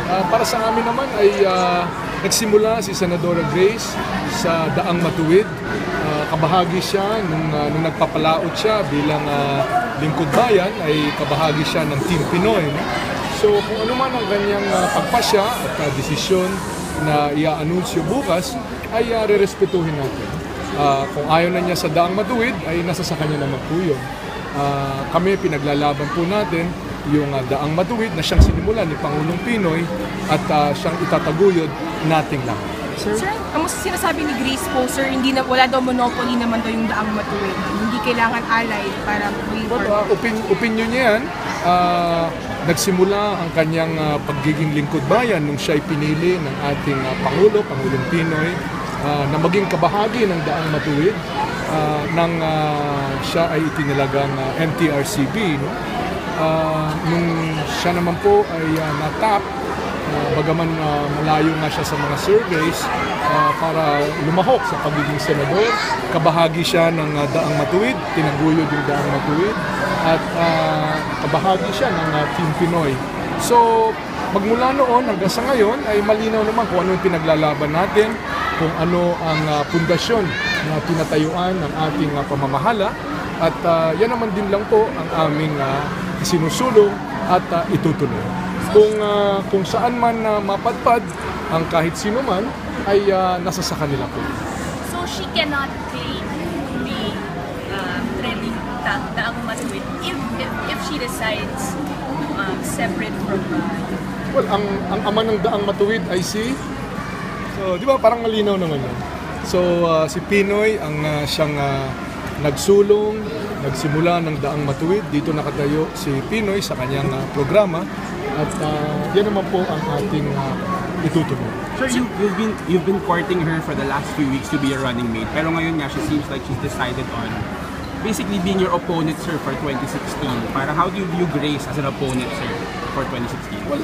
Para sa amin naman ay nagsimula si Senadora Grace sa Daang Matuwid. Kabahagi siya nung nagpapalaot siya bilang lingkod bayan, ay kabahagi siya ng Team Pinoy. No? So kung ano man ang kanyang pagpasya at desisyon na i-anunsyo bukas, ay rerespetuhin natin. Kung ayaw na niya sa Daang Matuwid, ay nasa sa kanya naman po yun. Kami pinaglalaban po natin yung Daang Matuwid na siyang sinimulan ni Pangulong Pinoy at siyang itataguyod nating lang. Sir, ang sinasabi ni Grace po, sir, wala daw monopoly naman daw yung Daang Matuwid. Hindi kailangan alay para opinion niya yan. Nagsimula ang kanyang pagiging lingkod bayan nung siya'y pinili ng ating Pangulong Pinoy, na maging kabahagi ng Daang Matuwid nang siya ay itinilagang MTRCB. No? Nung siya naman po ay natap, bagaman malayo nga siya sa mga surveys para lumahok sa pagiging senador, kabahagi siya ng Daang Matuwid, tinaguyod yung Daang Matuwid, at kabahagi siya ng Team Pinoy. So, magmula noon hanggang sa ngayon ay malinaw naman kung ano yung pinaglalaban natin, kung ano ang pundasyon na tinatayuan ng ating pamamahala, at yan naman din lang po ang aming sinusulong at itutuloy. Kung saan man mapadpad ang kahit sino man, ay nasa sa kanila po. So she cannot claim to be trending Daang Matuwid if she decides separate from Well, ang ama ng Daang Matuwid ay so, di ba parang malinaw naman yun. So, si Pinoy ang siyang nagsulong, nagsimula ng Daang Matuwid. Dito nakatayo si Pinoy sa kanyang programa. At yan naman po ang ating itutuloy. Sir, you've been courting her for the last few weeks to be a running mate. Pero ngayon nga, she seems like she's decided on basically being your opponent, sir, for 2016. Para how do you view Grace as an opponent, sir, for 2016? Well,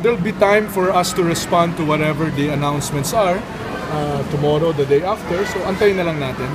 there'll be time for us to respond to whatever the announcements are tomorrow, the day after. So, antayin na lang natin.